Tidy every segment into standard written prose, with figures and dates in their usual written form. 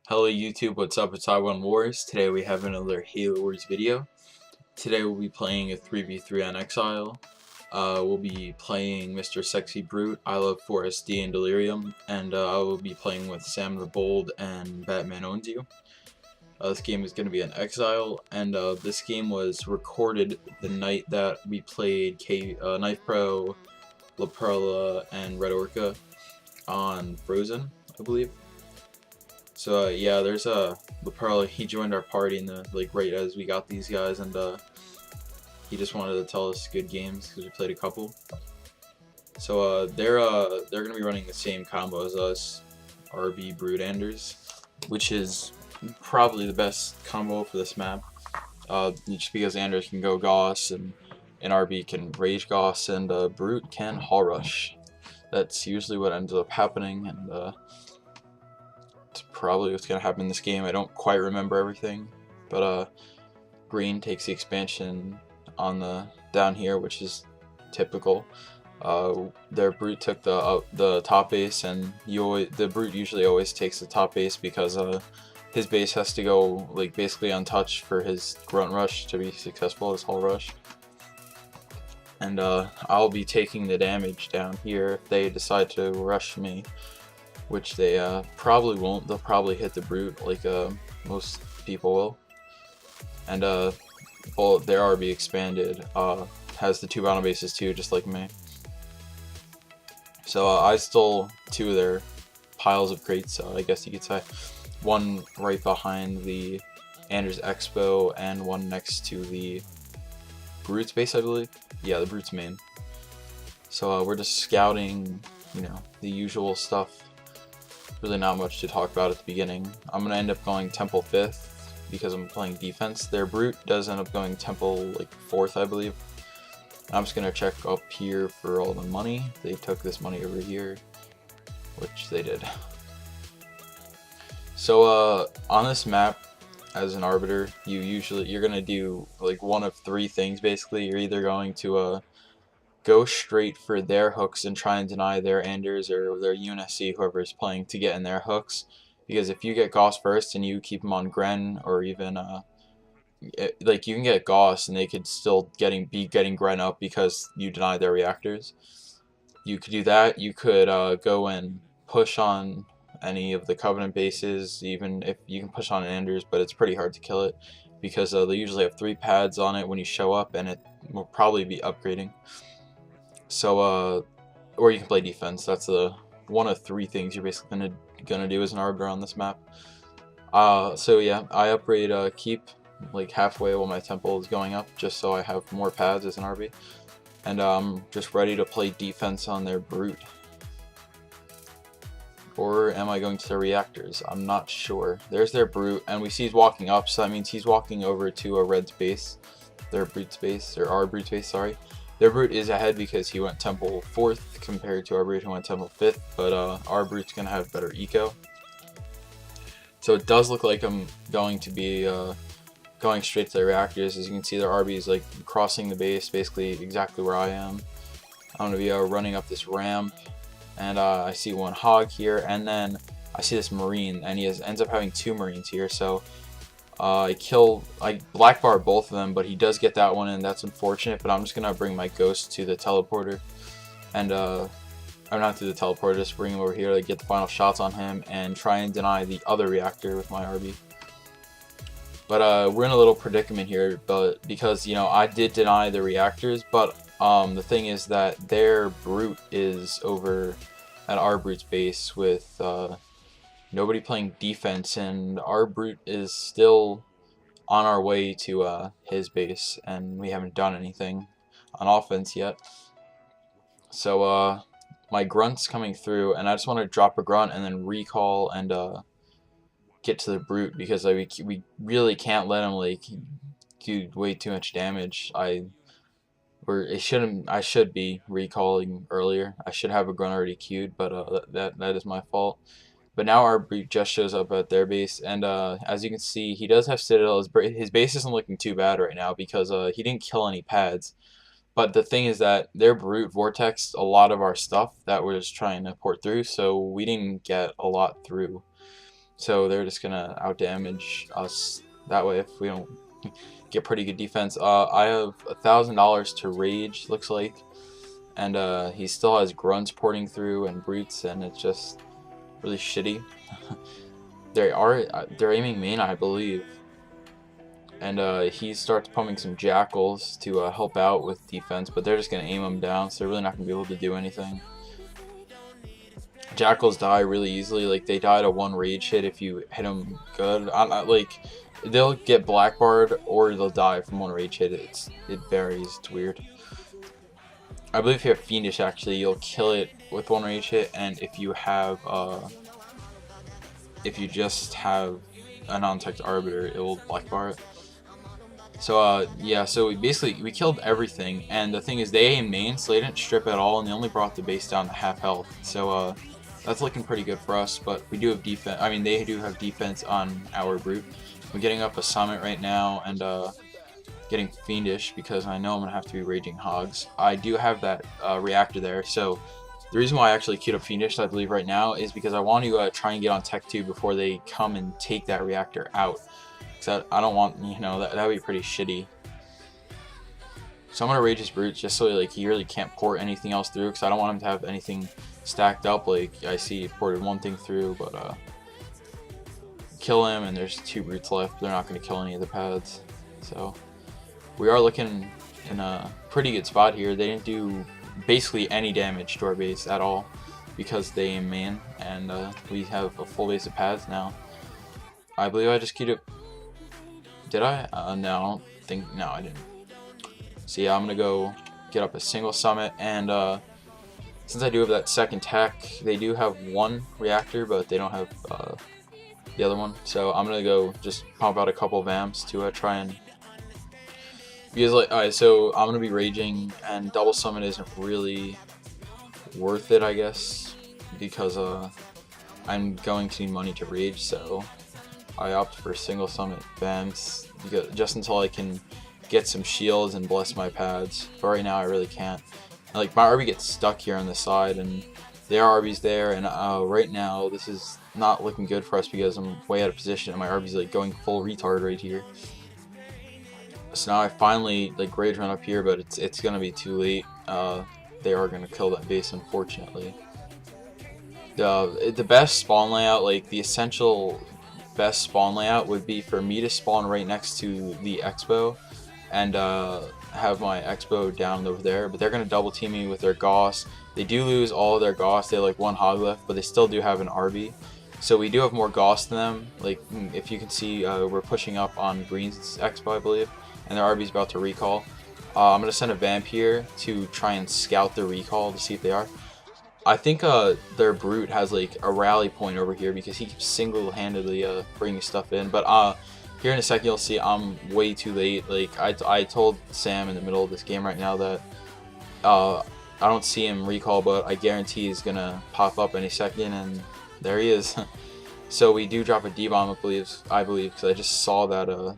Hello YouTube, what's up? It's I1 Wars. Today we have another Halo Wars video. Today we'll be playing a 3v3 on Exile. We'll be playing Mr. Sexy BrUtE, I Love 4SD, and D3llr1uM, and I will be playing with Sam the Bold and Batman Owns You. This game is going to be an Exile, and this game was recorded the night that we played Knife Pro, La Perla, and Red Orca on Frozen, I believe. So yeah, there's Pearl. He joined our party in the right as we got these guys, and he just wanted to tell us good games because we played a couple. So they're gonna be running the same combo as us, RB BrUtE Anders, which is probably the best combo for this map. Just because Anders can go Gauss and RB can rage Gauss and BrUtE can Hall Rush. That's usually what ends up happening, and it's probably what's gonna happen in this game. I don't quite remember everything, but green takes the expansion on the down here, which is typical. Their BrUtE took the top base, and the BrUtE usually always takes the top base because his base has to go basically untouched for his grunt rush to be successful, his Hall Rush. And I'll be taking the damage down here if they decide to rush me, which they probably won't. They'll probably hit the BrUtE like most people will. And well, their RB expanded has the 2 battle bases too, just like me. So I stole 2 of their piles of crates, I guess you could say. One right behind the Anders Expo, and one next to the BrUte's base, I believe. Yeah, the BrUte's main. So we're just scouting, the usual stuff. Really not much to talk about at the beginning. I'm going to end up going Temple 5th because I'm playing defense. Their BrUtE does end up going Temple 4th, I believe. I'm just going to check up here for all the money. They took this money over here, which they did. So on this map, as an Arbiter, you're going to do one of 3 things basically. You're either going to go straight for their hooks and try and deny their Anders or their UNSC, whoever is playing, to get in their hooks. Because if you get Gauss first and you keep them on Gren, or even you can get Gauss and they could still be getting Gren up because you deny their reactors. You could do that. You could go and push on any of the Covenant bases, even if you can push on Anders, but it's pretty hard to kill it because they usually have 3 pads on it when you show up, and it will probably be upgrading. So or you can play defense. That's one of 3 things you're basically gonna do as an Arbiter on this map. So yeah, I upgrade keep halfway while my temple is going up, just so I have more pads as an RB, and I'm just ready to play defense on their BrUtE. Or am I going to their reactors? I'm not sure. There's their BrUtE, and we see he's walking up, so that means he's walking over to a Red's base, their BrUte's base, or our BrUte's base, sorry. Their BrUtE is ahead because he went Temple 4th compared to our BrUtE who went Temple 5th, but our BrUte's going to have better eco. So it does look like I'm going to be going straight to the reactors. As you can see, their RB is crossing the base, basically exactly where I am. I'm going to be running up this ramp, and I see 1 hog here, and then I see this Marine, and he ends up having 2 Marines here, so I black bar both of them, but he does get that one, and that's unfortunate. But I'm just gonna bring my Ghost to the teleporter, and I'm not to the teleporter, just bring him over here, get the final shots on him, and try and deny the other reactor with my RB. But we're in a little predicament here, but because I did deny the reactors, but the thing is that their BrUtE is over at our BrUte's base with nobody playing defense, and our BrUtE is still on our way to his base, and we haven't done anything on offense yet. So my grunt's coming through, and I just want to drop a grunt and then recall and get to the BrUtE, because we really can't let him do way too much damage. I should be recalling earlier. I should have a grunt already queued, but that is my fault. But now our BrUtE just shows up at their base, and as you can see, he does have Citadel. His base isn't looking too bad right now because he didn't kill any pads. But the thing is that their BrUtE vortexed a lot of our stuff that we're just trying to port through, so we didn't get a lot through. so they're just gonna outdamage us that way if we don't get pretty good defense. I have $1,000 to rage, looks like, and he still has grunts porting through and brutes, and it's just really shitty. They're aiming main, I believe, and he starts pumping some jackals to help out with defense, but they're just gonna aim them down, so they're really not gonna be able to do anything. Jackals die really easily. Like, they die to one rage hit if you hit them good. Like, they'll get blackbarred or they'll die from one rage hit. It varies. It's weird. I believe if you have Fiendish, actually, you'll kill it with one rage hit, and if you have if you just have a non-tech Arbiter, it will blackbar it. So yeah, so we killed everything, and the thing is, they aimed main, so they didn't strip at all, and they only brought the base down to half health. So that's looking pretty good for us, but we do have defense. I mean, they do have defense on our BrUtE. I'm getting up a summit right now and getting Fiendish because I know I'm gonna have to be raging hogs. I do have that reactor there, so the reason why I actually queued up Fiendish, I believe, right now is because I want to try and get on Tech 2 before they come and take that reactor out. Because I don't want, you know, that would be pretty shitty. So I'm gonna rage his brutes just so like he really can't port anything else through, because I don't want him to have anything stacked up. Like, I see he ported one thing through, but kill him, and there's 2 brutes left. They're not gonna kill any of the pads. So we are looking in a pretty good spot here. They didn't do basically any damage to our base at all because they aim main, and we have a full base of pads now. I believe I just queued up. Did I? No, I don't think. No, I didn't. So yeah, I'm gonna go get up a single summit, and since I do have that second tech, they do have one reactor, but they don't have the other one. So I'm gonna go just pump out a couple VAMs to try and. Because, like, alright, so I'm gonna be raging, and double summit isn't really worth it, I guess, because I'm going to need money to rage, so I opt for single summit VAMs because just until I can get some shields and bless my pads. But right now I really can't. Like, my RB gets stuck here on the side, and there are RBs there, and right now this is not looking good for us because I'm way out of position, and my RB's like going full retard right here. So now I finally like rage run up here, but it's gonna be too late. They are gonna kill that base, unfortunately. The best spawn layout, like the essential best spawn layout, would be for me to spawn right next to the Expo and have my Expo down over there, but they're gonna double team me with their Gauss. They do lose all of their Gauss. They have like 1 hog left, but they still do have an RB. So we do have more Gauss than them. Like, if you can see, we're pushing up on Green's Expo, I believe, and their RB's about to recall. I'm gonna send a Vamp here to try and scout the recall to see if they are. I think their BrUtE has like a rally point over here because he keeps single-handedly bringing stuff in. But here in a second you'll see I'm way too late. Like, I told Sam in the middle of this game right now that I don't see him recall, but I guarantee he's gonna pop up any second, and there he is. So we do drop a D-bomb, I believe, because I just saw that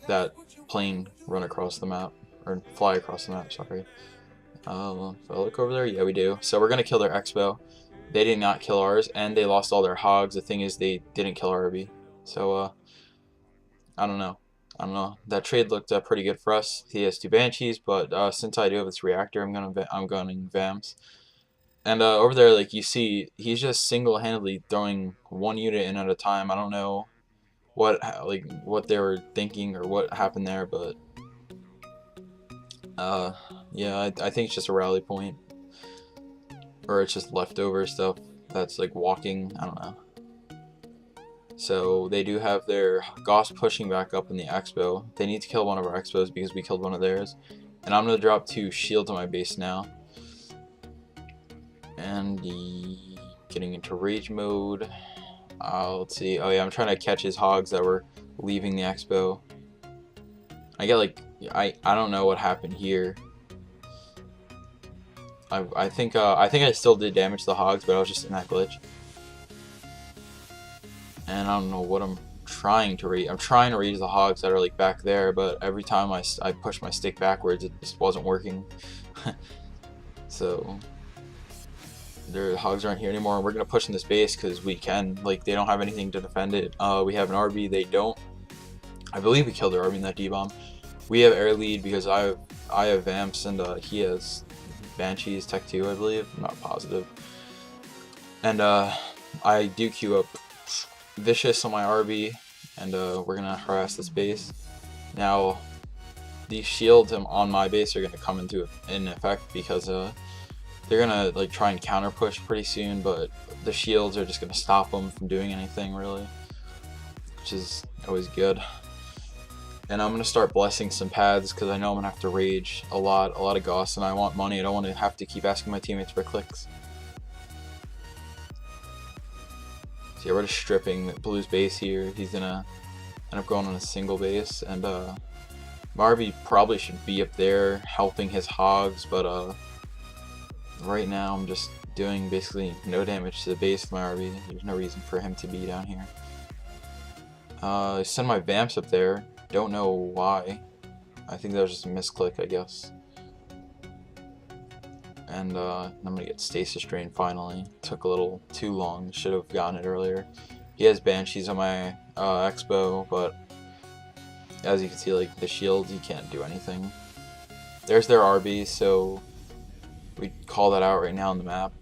that plane run across the map, or fly across the map. Sorry. If I look over there, yeah, we do. So we're gonna kill their Expo. They did not kill ours, and they lost all their hogs. The thing is, they didn't kill our RB. So I don't know. That trade looked pretty good for us. He has 2 Banshees, but since I do have this reactor, I'm going VAMs. And over there, like, you see, he's just single-handedly throwing 1 unit in at a time. I don't know what they were thinking or what happened there, but yeah, I think it's just a rally point, or it's just leftover stuff that's like walking. I don't know. So they do have their Gauss pushing back up in the Expo. They need to kill one of our Expos because we killed one of theirs, and I'm gonna drop 2 shields on my base now. And getting into rage mode. Let's see. Oh yeah, I'm trying to catch his hogs that were leaving the Expo. I get like I don't know what happened here. I think I still did damage to the hogs, but I was just in that glitch. And I don't know what I'm trying to read. I'm trying to read the hogs that are like back there, but every time I push my stick backwards, it just wasn't working. So Their hogs aren't here anymore. We're gonna push in this base because we can. Like, they don't have anything to defend it. We have an RB, they don't. I believe we killed their RB in that D-bomb. We have air lead because I have Vamps and he has Banshees Tech 2, I believe. I'm not positive. And I do queue up Vicious on my RB, and we're gonna harass this base. Now, these shields on my base are gonna come in effect because they're gonna like try and counter push pretty soon, but the shields are just gonna stop them from doing anything really, which is always good. And I'm gonna start blessing some paths because I know I'm gonna have to rage a lot of Gauss, and I want money. I don't want to have to keep asking my teammates for clicks. So yeah, we're just stripping Blue's base here. He's gonna end up going on a single base, and Marby probably should be up there helping his hogs, but right now I'm just doing basically no damage to the base of my RB. There's no reason for him to be down here. I send my Vamps up there. Don't know why. I think that was just a misclick, I guess. And I'm gonna get Stasis Drain finally. Took a little too long. Should have gotten it earlier. He has Banshees on my Expo, but as you can see, like the shields, he can't do anything. There's their RB, so we call that out right now on the map.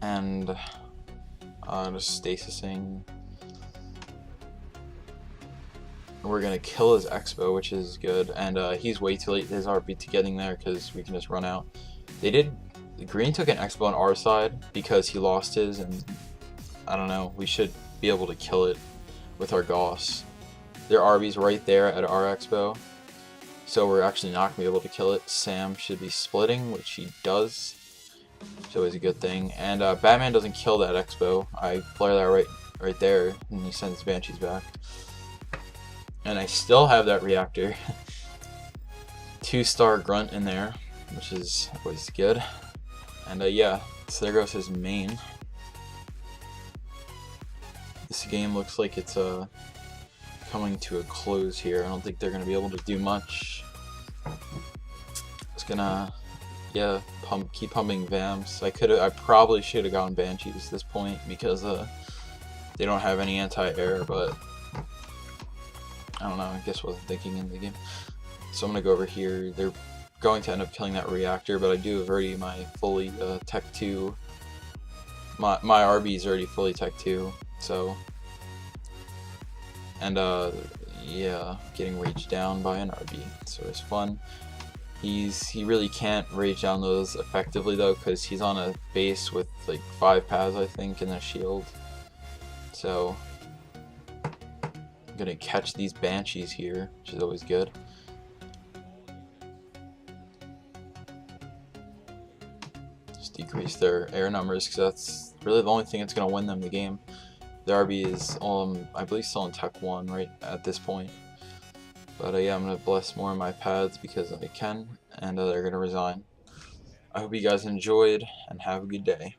And just stasising. We're gonna kill his Expo, which is good, and he's way too late his RB to getting there because we can just run out. Green took an Expo on our side because he lost his, and I don't know, we should be able to kill it with our Gauss. Their RB's right there at our Expo, so we're actually not gonna be able to kill it. Sam should be splitting, which he does, so it's a good thing. And Batman doesn't kill that Expo. I flare that right there, and he sends Banshees back. And I still have that reactor. 2-star grunt in there, which is always good. And yeah, so there goes his main. This game looks like it's coming to a close here. I don't think they're gonna be able to do much. Just gonna, yeah, keep pumping Vamps. I probably should have gone Banshees at this point because they don't have any anti-air, but I don't know, I guess I wasn't thinking in the game. So I'm gonna go over here. They're going to end up killing that reactor, but I do have already my fully Tech 2. My RB is already fully Tech 2, so. And yeah, getting raged down by an RB, so it's fun. He really can't rage down those effectively though, because he's on a base with like 5 paths I think and a shield. So I'm gonna catch these Banshees here, which is always good. Just decrease their air numbers because that's really the only thing that's gonna win them the game. The RB is I believe still in Tech 1 right at this point. But yeah, I'm gonna bless more of my paths because I can, and they're gonna resign. I hope you guys enjoyed and have a good day.